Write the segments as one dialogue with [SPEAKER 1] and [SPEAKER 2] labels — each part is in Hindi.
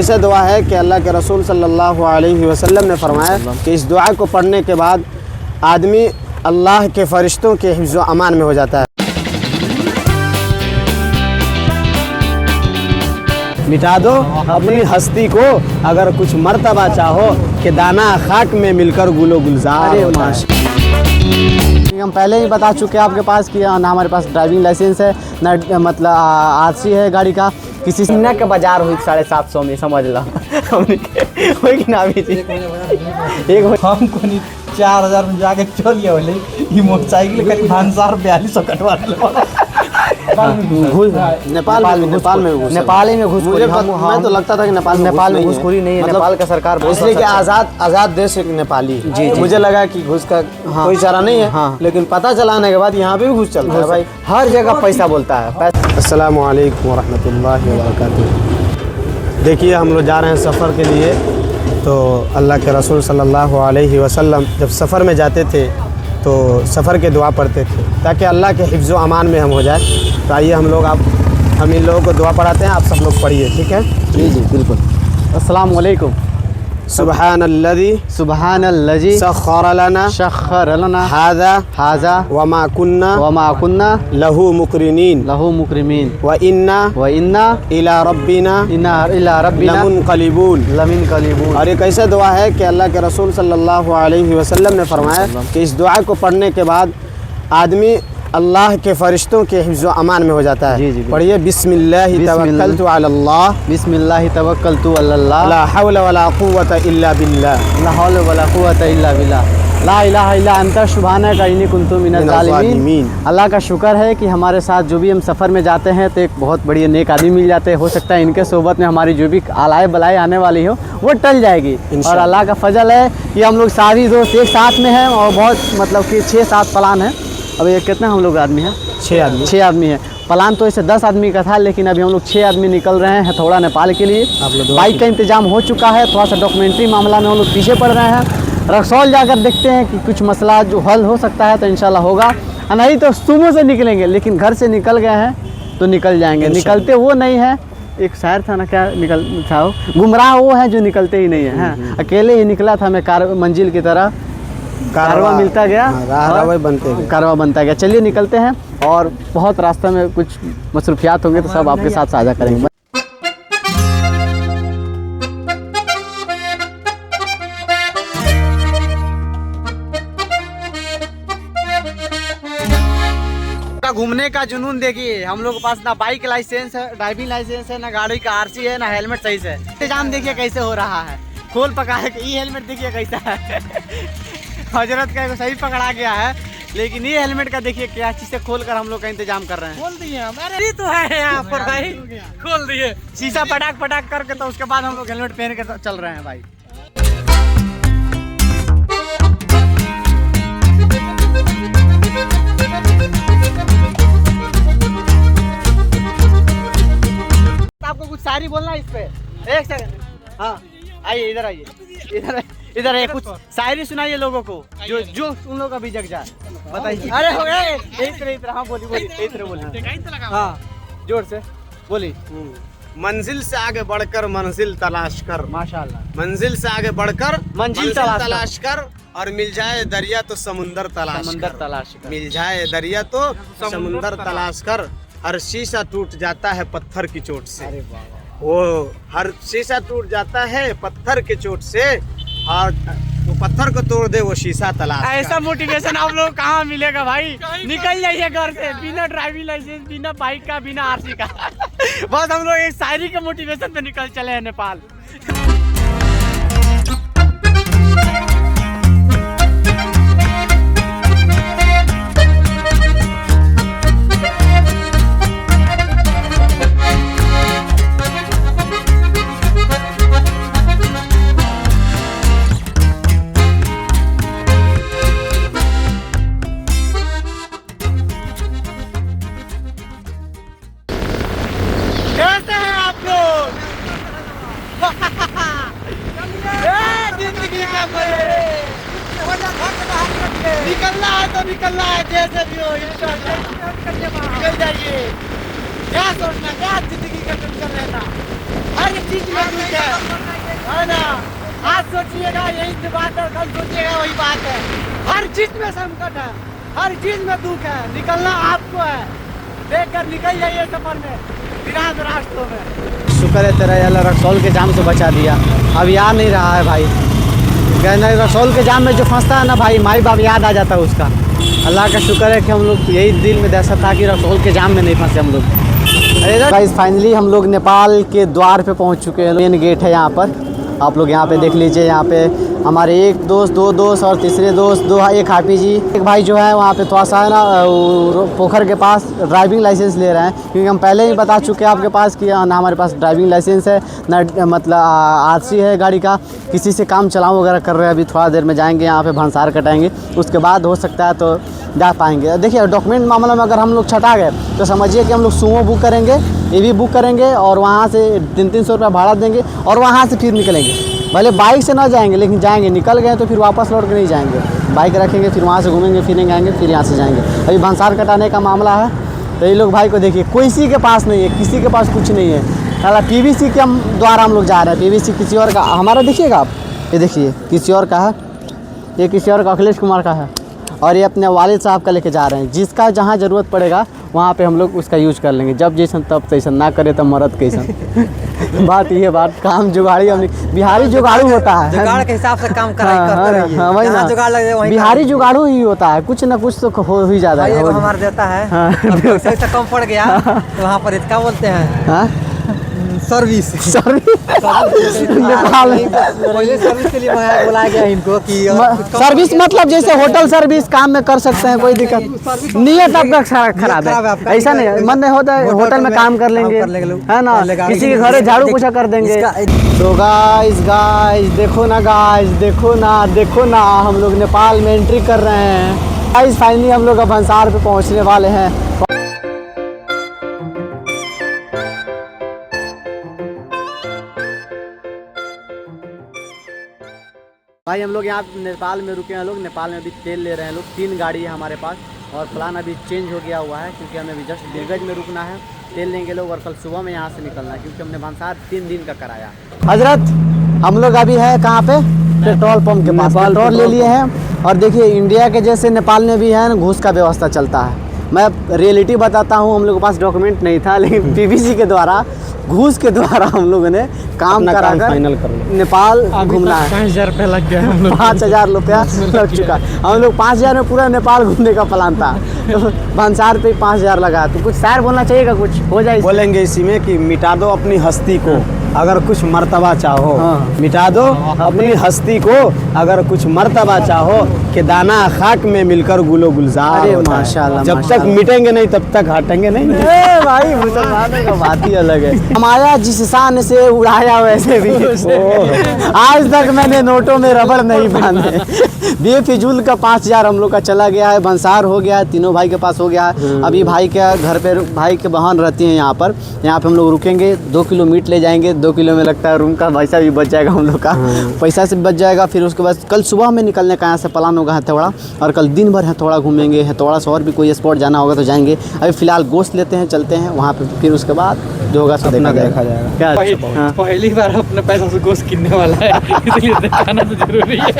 [SPEAKER 1] ऐसा दुआ है कि अल्लाह के रसूल सल्लल्लाहु अलैहि वसल्लम ने फरमाया कि इस दुआ को पढ़ने के बाद आदमी अल्लाह के फरिश्तों के हिफ्ज़ व अमान में हो जाता है। मिटा दो अपनी हस्ती को अगर कुछ मर्तबा चाहो कि दाना खाक में मिलकर गुलो गुलजार।
[SPEAKER 2] हम पहले ही बता चुके हैं आपके पास कि ना हमारे पास ड्राइविंग लाइसेंस है ना मतलब आरसी है गाड़ी का। किसी से के बाजार हुई 750 में समझ लो कि ना भी एक
[SPEAKER 3] हमको नहीं 4000 में जाके चलिए बोले ये मोटरसाइकिल करीब 4200 कटवा
[SPEAKER 2] नेपाल में घुसखोरी।
[SPEAKER 1] मैं तो लगता था कि नेपाल में
[SPEAKER 2] घुसखोरी नहीं है,
[SPEAKER 1] मतलब
[SPEAKER 2] नेपाल का सरकार
[SPEAKER 1] इसलिए कि आज़ाद देश एक नेपाली। जी मुझे लगा कि घुस का कोई चारा नहीं है, लेकिन पता चलाने के बाद यहाँ पे भी घुस चलता है भाई,
[SPEAKER 2] हर जगह पैसा बोलता है।
[SPEAKER 1] अस्सलामु अलैकुम वरहमतुल्लाहि वबरकातुहू। देखिए हम लोग जा रहे हैं सफ़र के लिए, तो अल्लाह के रसूल सल्लल्लाहु अलैहि वसल्लम जब सफ़र में जाते थे तो सफ़र के दुआ पढ़ते थे ताकि अल्लाह के हिफ्ज़ व अमान में हम हो जाए। तो आइए हम इन लोगों को दुआ पढ़ाते हैं, आप सब लोग पढ़िए, ठीक है?
[SPEAKER 2] जी बिल्कुल। अस्सलामु अलैकुम।
[SPEAKER 1] सुबहानल्लज़ी सख्खर लना हाज़ा वमा कुन्ना लहू मुक़रिनीन व इन्ना इला रब्बिना लमुनक़लिबून। और एक ऐसा दुआ है कि अल्लाह के रसूल सल्लल्लाहु अलैहि वसल्लम ने फरमाया कि इस दुआ को पढ़ने के बाद आदमी अल्लाह के फरिश्तों के हिफ्ज़ व अमान में हो जाता है। पढ़िए बिस्मिल्लाहि तवक्कलतु अलल्लाह ला हौला वला कुव्वता इल्ला बिल्लाह
[SPEAKER 2] ला इलाहा इल्ला अंता सुब्हानका इन्नी कुन्तु मिनज़ ज़ालिमीन। अल्लाह का शुक्र है कि हमारे साथ जो भी हम सफ़र में जाते हैं तो एक बहुत बढ़िया नेक आदमी मिल जाते हैं। हो सकता है इनके सोबत में हमारी जो भी आलाए बलाएँ आने वाली हो वो टल जाएगी। और अल्लाह का फजल है कि हम लोग सारी दोस्त एक साथ में हैं और बहुत मतलब कि 6-7 प्लान है। अब ये कितने हम लोग आदमी हैं? 6 आदमी हैं। प्लान तो ऐसे 10 आदमी का था, लेकिन अभी हम लोग 6 आदमी निकल रहे हैं थोड़ा नेपाल के लिए। बाइक का इंतजाम हो चुका है, थोड़ा सा डॉक्यूमेंट्री मामला में हम लोग पीछे पड़ रहे हैं। रक्सौल जाकर देखते हैं कि कुछ मसला जो हल हो सकता है तो इंशाल्लाह होगा, नहीं तो सुबह से निकलेंगे। लेकिन घर से निकल गए हैं तो निकल जाएंगे। निकलते वो नहीं है, एक शायर था ना, क्या निकल था वो, गुमराह वो है जो निकलते ही नहीं है। अकेले ही निकला था मैं मंजिल की तरह, कारवा मिलता गया, कारवा बनता गया। चलिए निकलते हैं और बहुत रास्ते में कुछ मसरूफियात होंगे तो सब आपके साथ साझा करेंगे। घूमने का जुनून देखिए, हम लोग के पास ना बाइक लाइसेंस है, ड्राइविंग लाइसेंस है, ना गाड़ी का आरसी है, ना हेलमेट सही से। इंतजाम देखिए कैसे हो रहा है, खोल पका है। ये हेलमेट देखिए कैसा है हजरत का सही पकड़ा गया है, लेकिन ये हेलमेट का देखिए क्या चीज से खोल कर हम लोग का इंतजाम कर रहे हैं। खोल दिए हम, अरे तो है यहाँ पर भाई, खोल दिए शीशा पटाक करके, तो उसके बाद हम लोग हेलमेट पहन के चल रहे हैं भाई। आपको कुछ शायरी बोलना है इस पे? एक सेकंड, हाँ आइए इधर, आइए इधर है, कुछ शायरी सुनाइए लोगों को जो उन लोगों का भी जग जाए। बताइए। अरे हो गए इधर, हाँ बोलिए, हाँ जोर से बोली।
[SPEAKER 1] मंजिल से आगे बढ़कर मंजिल तलाश कर,
[SPEAKER 2] माशाल्लाह।
[SPEAKER 1] मंजिल से आगे बढ़कर
[SPEAKER 2] मंजिल
[SPEAKER 1] तलाश कर, और मिल जाए दरिया तो समुंदर तलाश कर। मिल जाए दरिया तो समुंदर तलाश कर। हर शीशा टूट जाता है पत्थर की चोट से, वो हर शीशा टूट जाता है पत्थर के चोट से, और वो पत्थर को तोड़ दे वो शीशा तलाश।
[SPEAKER 2] ऐसा मोटिवेशन आप लोग कहाँ मिलेगा भाई? निकल जाइए घर से बिना ड्राइविंग लाइसेंस, बिना बाइक का, बिना आरसी का बस हम लोग एक शायरी के मोटिवेशन पे निकल चले हैं नेपाल। कैसे हैं आप लोग? जिंदगी का निकलना है तो निकलना है, जैसे भी हो इंशाल्लाह निकल जाइए। क्या सोचना, क्या जिंदगी का टेंशन रहना।
[SPEAKER 4] हर चीज में दुख है ना। आज सोचिएगा यही बात है, कल सोचिएगा वही बात है। हर चीज में संकट है, हर चीज में दुख है। निकलना आपको है, देख कर निकल जाइए सफर में, बिना रास्तों में।
[SPEAKER 2] शुक्र है तेरा अल्लाह, रक्सौल के जाम से बचा दिया। अब याद नहीं रहा है भाई, कहना रक्सौल के जाम में जो फंसता है ना भाई, माई बाप याद आ जाता है उसका। अल्लाह का शुक्र है कि हम लोग यही दिल में दहशत था कि रक्सौल के जाम में नहीं फंसे हम लोग। गाइस फाइनली हम लोग नेपाल के द्वार पे पहुंच चुके हैं। मेन गेट है यहाँ पर, आप लोग यहाँ पे देख लीजिए। यहाँ पे हमारे एक दोस्त, दो दोस्त और तीसरे दोस्त, एक हाफी जी, एक भाई जो है वहाँ पे थोड़ा सा है ना पोखर के पास ड्राइविंग लाइसेंस ले रहे हैं, क्योंकि हम पहले ही बता चुके हैं आपके पास कि ना हमारे पास ड्राइविंग लाइसेंस है ना, मतलब आरसी है गाड़ी का। किसी से काम चलाओ वगैरह कर रहे हैं। अभी थोड़ा देर में जाएंगे यहाँ पे भंसार कटाएंगे, उसके बाद हो सकता है तो जा पाएंगे। देखिए डॉक्यूमेंट मामला में अगर हम लोग छटा गए तो समझिए कि हम लोग सूमो बुक करेंगे, ये भी बुक करेंगे और वहाँ से 300-300 रुपये भाड़ा देंगे और वहाँ से फिर निकलेंगे। भले बाइक से ना जाएंगे लेकिन जाएंगे, निकल गए तो फिर वापस लौट के नहीं जाएंगे। बाइक रखेंगे, फिर वहाँ से घूमेंगे फिरेंगे, आएंगे फिर यहाँ से जाएंगे। अभी भंसार कटाने का मामला है तो ये लोग भाई को देखिए, किसी के पास नहीं है, किसी के पास कुछ नहीं है। साला पीवीसी के द्वारा हम लोग जा रहे हैं। पीवीसी किसी और का, हमारा देखिएगा आप, ये देखिए किसी और का है, ये किसी और का अखिलेश कुमार का है, और ये अपने वालिद साहब का लेके जा रहे हैं। जिसका जहाँ ज़रूरत पड़ेगा वहाँ पे हम लोग उसका यूज कर लेंगे, जब जैसन तब तैसन, ना करे तो मरद कैसन। बात ये बात, काम जुगाड़ी हम बिहारी जुगाड़ू होता है,
[SPEAKER 3] जुगाड़ के हिसाब से काम
[SPEAKER 2] हाँ, वही ना,
[SPEAKER 3] जुगाड़ लग जाए वहीं
[SPEAKER 2] बिहारी जुगाड़ू ही होता है, कुछ ना कुछ तो हो ही जाता है।
[SPEAKER 3] हमारा देता है, कम पड़ गया तो वहाँ पर इसका बोलते हैं सर्विस।
[SPEAKER 2] नेपाल
[SPEAKER 3] पहले सर्विस के लिए बुलाया गया इनको कि
[SPEAKER 2] सर्विस मतलब जैसे होटल सर्विस काम में कर सकते हैं, कोई दिक्कत नियत आपका खराब है, ऐसा नहीं मन नहीं होता है। होटल में काम कर लेंगे है ना, किसी के घर झाड़ू पोछा कर देंगे। तो गाइस देखो ना, देखो ना हम लोग नेपाल में एंट्री कर रहे हैं। गाइस फाइनली हम लोग अब भंसार पे पहुंचने वाले हैं। भाई हम लोग यहाँ नेपाल में रुके हैं, लोग नेपाल में अभी तेल ले रहे हैं लोग। 3 गाड़ी है हमारे पास और प्लान अभी चेंज हो गया हुआ है, क्योंकि हमें अभी जस्ट दिग्गज में रुकना है, तेल लेंगे लोग और कल सुबह में यहाँ से निकलना है, क्योंकि हमने भंसार 3 दिन का कराया। हजरत हम लोग अभी है कहाँ पे, पेट्रोल पंप के पास पेट्रोल ले लिए हैं। और देखिए इंडिया के जैसे नेपाल में भी है ना घूस का व्यवस्था चलता है। मैं रियलिटी बताता हूँ, हम लोग के पास डॉक्यूमेंट नहीं था, लेकिन पीवीसी के द्वारा, घूस के द्वारा हम लोगों ने काम कराकर फाइनल कर नेपाल घूमना है।
[SPEAKER 3] 5000 रुपया लग गया,
[SPEAKER 2] 5000 रुपया लग चुका। हम लोग 5000 में पूरा नेपाल घूमने का प्लान था, तो भंसार पे 5000 लगा। तो कुछ शायर बोलना चाहिएगा, कुछ हो जाए।
[SPEAKER 1] बोलेंगे इसी में कि मिटा दो अपनी हस्ती को अगर कुछ मर्तबा चाहो, मिटा दो अपनी हस्ती को अगर कुछ मर्तबा चाहो, कि दाना खाक में मिलकर गुलो गुलजार होता है।
[SPEAKER 2] माशाल्लाह,
[SPEAKER 1] जब तक मिटेंगे नहीं तब तक हटेंगे नहीं।
[SPEAKER 2] भाई मुसलमानों का बात ही अलग है। हमारा जिस शान से उड़ाया वैसे भी आज तक मैंने नोटों में रबड़ नहीं बांधे। बेफिजूल का 5000 हम लोग का चला गया है। भंसार हो गया है, तीनों भाई के पास हो गया है। अभी भाई के घर पे, भाई के बहन रहती हैं यहाँ पे हम लोग रुकेंगे। 2 किलो मीट ले जाएंगे, 2 किलो में लगता है रूम का पैसा भी बच जाएगा हम लोग का, पैसा से बच जाएगा। फिर उसके बाद कल सुबह में निकलने का यहाँ से प्लान होगा हथौड़ा, और कल दिन भर हथौड़ा घूमेंगे। हथौड़ा से और भी कोई स्पॉट जाना होगा तो जाएंगे। अभी फिलहाल गोश्त लेते हैं, चलते हैं वहाँ पे, फिर उसके बाद जो होगा सो देखा जाएगा। क्या
[SPEAKER 3] पहली बार अपने पैसा से गोश्त किनने वाला है, इसलिए दिखाना तो जरूरी है।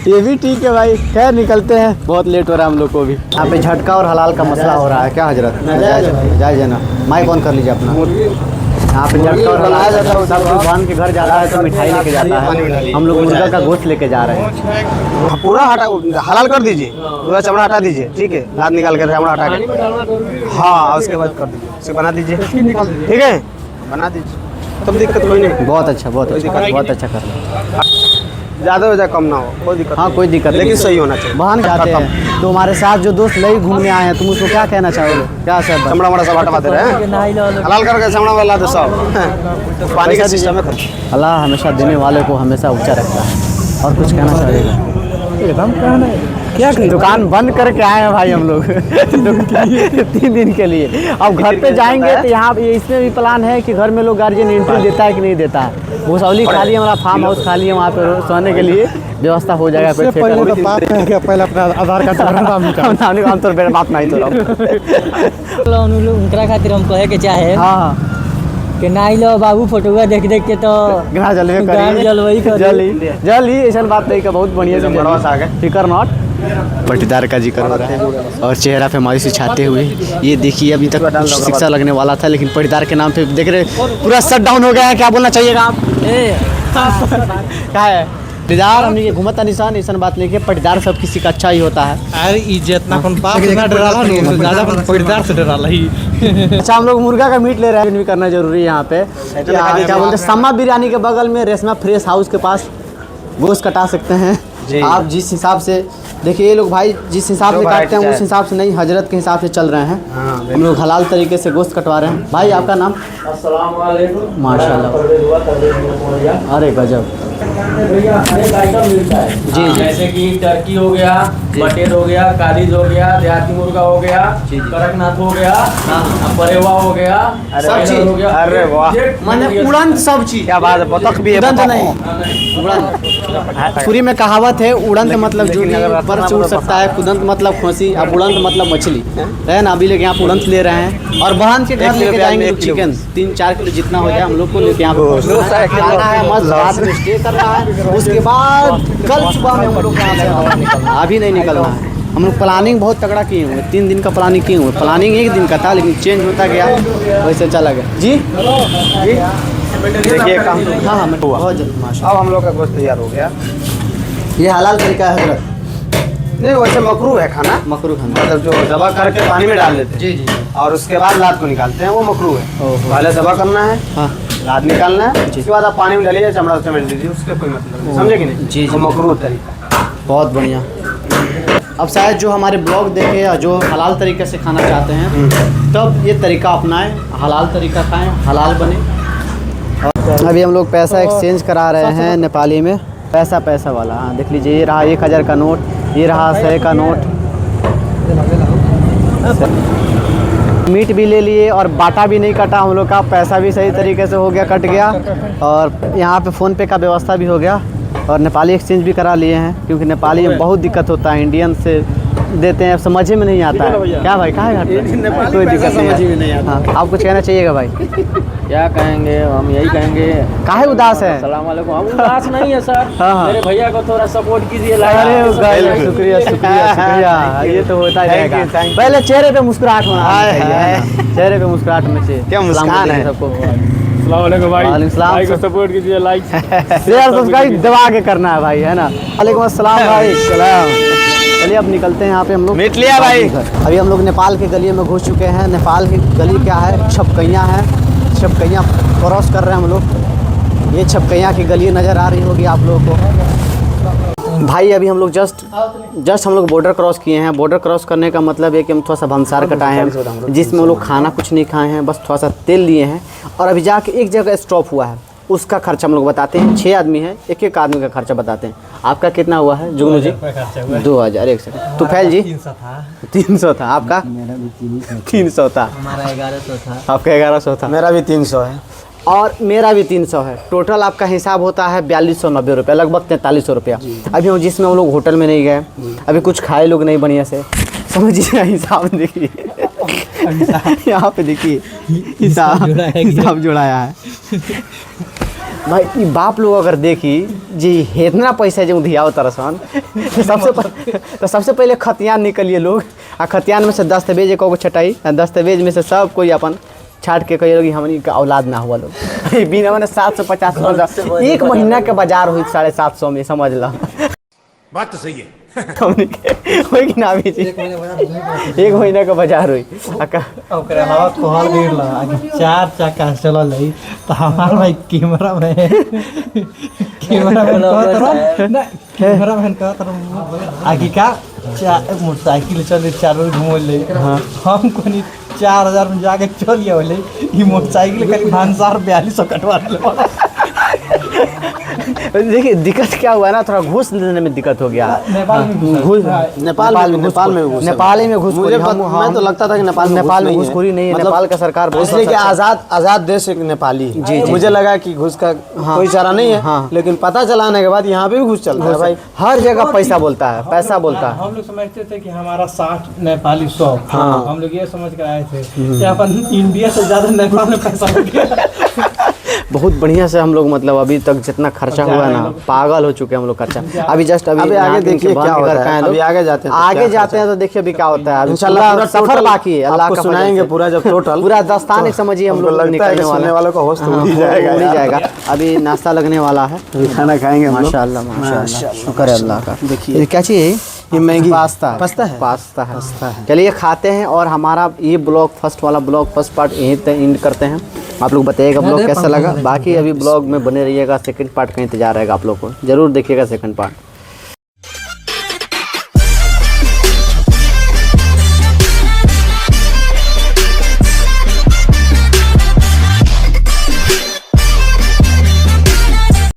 [SPEAKER 2] ये भी ठीक है भाई। खैर निकलते हैं, बहुत लेट हो रहा है हम लोग को भी। यहाँ पे झटका और हलाल का मसला हो रहा है। क्या हजरत जाए ना, माइक ऑन कर लीजिए अपना। यहाँ पे झटका और हलाल जाता है, सब भगवान के घर जाता है तो मिठाई लेके जाता है। हम लोग मुर्गा का गोश्त लेके जा रहे हैं।
[SPEAKER 1] पूरा हटा, हलाल कर दीजिए, पूरा चमड़ा हटा दीजिए, ठीक है, दांत निकाल कर चमड़ा हटा के, हाँ उसके बाद कर दीजिए, उसे बना दीजिए, ठीक है, बना दीजिए, तब दिक्कत कोई नहीं।
[SPEAKER 2] बहुत अच्छा, बहुत अच्छा कर रहे हैं।
[SPEAKER 1] ज़्यादा हो जाए कम ना हो, कोई दिक्कत।
[SPEAKER 2] हाँ कोई दिक्कत,
[SPEAKER 1] लेकिन सही होना चाहिए।
[SPEAKER 2] बहन जाते हैं तो हमारे साथ जो दोस्त लई घूमने आए हैं, तुम उसको क्या कहना चाहोगे? क्या सर
[SPEAKER 1] चमड़ा वमड़ा सब हटवा दे रहे हैं, हलाल करके चमड़ा वाला दो सब, पानी का सिस्टम है।
[SPEAKER 2] अल्लाह हमेशा देने वाले को हमेशा ऊंचा रखता है। और कुछ कहना चाहेगा?
[SPEAKER 3] एकदम कहना है क्या करें,
[SPEAKER 2] दुकान बंद करके आए हैं भाई हम लोग 3 दिन के लिए। अब घर पे जाएंगे तो यहाँ इसमें भी प्लान है कि घर में लोग गार्जियन एंट्री देता है कि नहीं देता है। भूसौली खाली है, हमारा फार्म हाउस खाली है, वहाँ पे सोने के लिए व्यवस्था हो जाएगा।
[SPEAKER 3] पहले अपना आधार कार्ड
[SPEAKER 2] हम तो बात नहीं तो
[SPEAKER 5] उनकरा खातिर हम कहे के चाहे
[SPEAKER 2] हाँ
[SPEAKER 5] के नाई लो बाबू फोटोआ देख देख के तो
[SPEAKER 2] गाँव जलवे
[SPEAKER 5] गाँव जलवई करी।
[SPEAKER 2] जली ऐसा बात नहीं का बहुत बढ़िया से आ गए फिकर नॉट। पटीदार का जिक्र हो रहा है और चेहरा पे मायूसी छाते हुए ये देखिए अभी तक शिक्षा लगने वाला था लेकिन पटीदार के नाम पे देख रहे पूरा शट डाउन हो गया है। क्या बोलना चाहिएगा आप? क्या है पटीदार हमने ये घूमता निशान ऐसा बात नहीं कि पटीदार सब किसी का अच्छा ही होता है।
[SPEAKER 3] अरे इज्जत ना कौन बाप ना डराला नहीं उससे ज्यादा कौन पटीदार से डराला ही।
[SPEAKER 2] अच्छा हम लोग मुर्गा का मीट ले रहे हैं भी करना जरूरी है यहाँ पे। क्या बोलते हैं सम्मा बिरयानी के बगल में रेशमा फ्रेश हाउस के पास गोश्त कटा सकते हैं आप जिस हिसाब से। देखिए ये लोग भाई जिस हिसाब से काटते हैं उस हिसाब से नहीं हजरत के हिसाब से चल रहे हैं। हम लोग हलाल तरीके से गोश्त कटवा रहे हैं। भाई आपका नाम?
[SPEAKER 5] अस्सलाम वालेकुम।
[SPEAKER 2] माशाल्लाह अरे गजब
[SPEAKER 5] जी जैसे कि टर्की हो गया, मटेर हो गया, कालीज हो गया, देहाती मुर्गा हो गया, कड़कनाथ हो गया, परेवा हो गया,
[SPEAKER 2] सब चीज
[SPEAKER 5] हो गया।
[SPEAKER 1] अरे वाह
[SPEAKER 2] मैंने उड़न सब चीज।
[SPEAKER 1] क्या बात है, बतख भी है?
[SPEAKER 2] उड़न तो नहीं उड़न पूरी में कहावत है उड़न मतलब जो पर से उड़ सकता है, कुदंत मतलब खोसी, अब उड़न मतलब मछली है ना। अभी लेके यहाँ पे उड़न ले रहे हैं और बहन के घर लेके जाएंगे चिकन 3-4 किलो जितना हो जाए हम लोग को लेके यहाँ पे खाना है। मस्त रात में स्टे करना है उसके बाद कल सुबह में हम लोग यहाँ से हवा निकलना। अभी नहीं निकलना है। हम लोग प्लानिंग बहुत तगड़ा किए हुए 3 दिन का प्लानिंग किए हुए। प्लानिंग 1 दिन का था लेकिन चेंज होता गया वैसे चला गया। जी
[SPEAKER 1] देखिए काम
[SPEAKER 2] हाँ हाँ बहुत जल्द माशा।
[SPEAKER 1] अब हम लोग का गोश्त तैयार हो गया।
[SPEAKER 2] ये हलाल तरीका है हजरत?
[SPEAKER 1] नहीं वैसे मकरू है खाना,
[SPEAKER 2] मकरू खाना
[SPEAKER 1] मतलब जो दबा करके पानी में डाल देते हैं
[SPEAKER 2] जी जी
[SPEAKER 1] और उसके बाद लाद को निकालते हैं वो मकरू है। पहले दबा करना है,
[SPEAKER 2] हाँ
[SPEAKER 1] लाद निकालना है, उसके बाद आप पानी में डालिए चमड़ा चमेट दीजिए, उसका कोई मतलब नहीं। समझे कि नहीं?
[SPEAKER 2] जी,
[SPEAKER 1] वो मकरू तरीका।
[SPEAKER 2] बहुत बढ़िया। अब शायद जो हमारे ब्लॉग देखे या जो हलाल तरीके से खाना चाहते हैं तब ये तरीका अपनाएं, हलाल तरीका खाएं, हलाल बने। अभी हम लोग पैसा एक्सचेंज करा रहे हैं नेपाली में। पैसा वाला हाँ देख लीजिए ये रहा 1000 का नोट, ये रहा 100 का नोट। मीट भी ले लिए और बाटा भी नहीं कटा हम लोग का। पैसा भी सही तरीके से हो गया, कट गया और यहाँ पे फ़ोन पे का व्यवस्था भी हो गया और नेपाली एक्सचेंज भी करा लिए हैं क्योंकि नेपाली में बहुत दिक्कत होता है। इंडियन से देते हैं समझ में नहीं आता है। क्या भाई कहाँ है? कोई दिक्कत नहीं है। हाँ आप कुछ कहना चाहिएगा भाई?
[SPEAKER 5] क्या कहेंगे, हम यही कहेंगे
[SPEAKER 2] काहे उदास है?
[SPEAKER 5] अस्सलाम वालेकुम। हम उदास नहीं है सर।
[SPEAKER 2] हाँ।
[SPEAKER 5] मेरे भैया को थोड़ा सपोर्ट कीजिए।
[SPEAKER 2] अरे शुक्रिया ये तो होता जाएगा। पहले चेहरे पे मुस्कुराहट होना चाहिए, चेहरे पे मुस्कुराहट होना चाहिए।
[SPEAKER 1] क्या मुस्कान है
[SPEAKER 2] सबको।
[SPEAKER 5] भाई को सपोर्ट कीजिए, लाइक
[SPEAKER 2] शेयर सब्सक्राइब दबा के करना है भाई है ना। वालेकुम अस्सलाम भाई। चलिए अब निकलते हैं यहाँ पे हम लोग।
[SPEAKER 1] मीट लिया भाई।
[SPEAKER 2] अभी हम लोग नेपाल के गली में घुस चुके हैं। नेपाल की गली क्या है? छपकैया है। छपकैया क्रॉस कर रहे हैं हम लोग। ये छपकैया की गली नज़र आ रही होगी आप लोगों को। भाई अभी हम लोग जस्ट हम लोग बॉर्डर क्रॉस किए हैं। बॉर्डर क्रॉस करने का मतलब है कि हम थोड़ा सा भंसार कटाए हैं जिसमें हम लोग खाना कुछ नहीं खाए हैं, बस थोड़ा सा तेल लिए हैं और अभी जाके एक जगह स्टॉप हुआ है। उसका खर्चा हम लोग बताते हैं। 6 आदमी हैं, एक आदमी का खर्चा बताते हैं। आपका कितना हुआ है जुगनू जी? 2000। एक सेकंड तुफैल जी? 300 था। आपका? 300 था।
[SPEAKER 5] हमारा 1100 था।
[SPEAKER 2] आपका 1100 था।
[SPEAKER 1] मेरा भी 300 है
[SPEAKER 2] और मेरा भी 300 है। टोटल आपका हिसाब होता है 4290 रुपये, लगभग 4300 रुपया। अभी हम जिसमें हम लोग होटल में नहीं गए, अभी कुछ खाए लोग नहीं बढ़िया से। समझिए हिसाब देखिए यहाँ पे देखिए हिसाब जोड़ाया है भाई। ई बाप लोग अगर देखी जी इतना पैसा जो दिया तरसन तो सबसे पहले खतियान निकलिए लोग आ खतियान में से दस्तावेज एक छटाई, दस्तावेज में से सब कोई अपन छाट के कहिए लोग हमनी का औलाद ना हुआ लोग। बिना मैंने 750 एक महीना के बाजार हुई 750 में, समझ ला।
[SPEAKER 6] बात तो सही है।
[SPEAKER 2] होई कि ना भी जी? एक महीना का बाजार हुई।
[SPEAKER 3] ओकरे हवा कोहल गिरला आगे 4 चक्का चलल है तो हमार भाई कैमरा में कहत आगे का मोटरसाइकिल चल चारों घूमले। हम कोनी 4000 में जाके चलिए बोले ये मोटरसाइकिल खाली 5,4200 कटवा ले।
[SPEAKER 2] देखिए दिक्कत क्या हुआ ना, थोड़ा घूस लेने में दिक्कत हो गया।
[SPEAKER 3] नेपाल में
[SPEAKER 2] घूस
[SPEAKER 1] नेपाल में घुस
[SPEAKER 2] नेपाल ही में घूसखोरी।
[SPEAKER 1] मैं तो लगता था कि नेपाल
[SPEAKER 2] में घूसखोरी नहीं है, नेपाल का सरकार बहुत
[SPEAKER 1] इसलिए कि आज़ाद देश एक नेपाली है।
[SPEAKER 2] जी।
[SPEAKER 1] मुझे लगा कि घूस का कोई चारा नहीं है, लेकिन पता चलाने के बाद यहाँ पे भी घूस चलता है भाई।
[SPEAKER 2] हर जगह पैसा बोलता है, पैसा बोलता है।
[SPEAKER 3] हम लोग समझते थे कि हमारा 60 नेपाली 100। हम लोग ये समझ कर आए थे कि अपन इंडिया से ज्यादा नेपाल में पैसा हो गया।
[SPEAKER 2] बहुत बढ़िया से हम लोग मतलब अभी तक जितना खर्चा हुआ ना, पागल हो चुके हैं हम लोग खर्चा। अभी जस्ट अभी
[SPEAKER 1] आगे देखिए क्या होता है। अभी आगे जाते हैं,
[SPEAKER 2] आगे जाते हैं तो देखिए अभी क्या होता है।
[SPEAKER 1] इंशाल्लाह पूरा
[SPEAKER 2] सफर बाकी है, अल्लाह
[SPEAKER 1] आपको
[SPEAKER 2] का
[SPEAKER 1] सुनाएंगे पूरा जब टोटल
[SPEAKER 2] पूरा दास्तान एक समझिए हम लोग निकलने
[SPEAKER 1] वालों का होश तो उड़ ही
[SPEAKER 2] जाएगा। अभी नाश्ता लगने वाला है,
[SPEAKER 1] खाना खाएंगे
[SPEAKER 2] माशाल्लाह माशाल्लाह, शुक्र है अल्लाह का। देखिए क्या चीज़ है
[SPEAKER 1] ये मैगी
[SPEAKER 2] पास्ता है। पास्ता है। चलिए खाते हैं और हमारा ये ब्लॉग फर्स्ट वाला ब्लॉग फर्स्ट पार्ट यहीं तक एंड करते हैं। आप लोग बताइएगा ब्लॉग कैसा लगा। बाकी अभी ब्लॉग में बने रहिएगा, सेकंड पार्ट का इंतजार रहेगा आप लोग को, जरूर देखिएगा सेकंड पार्ट।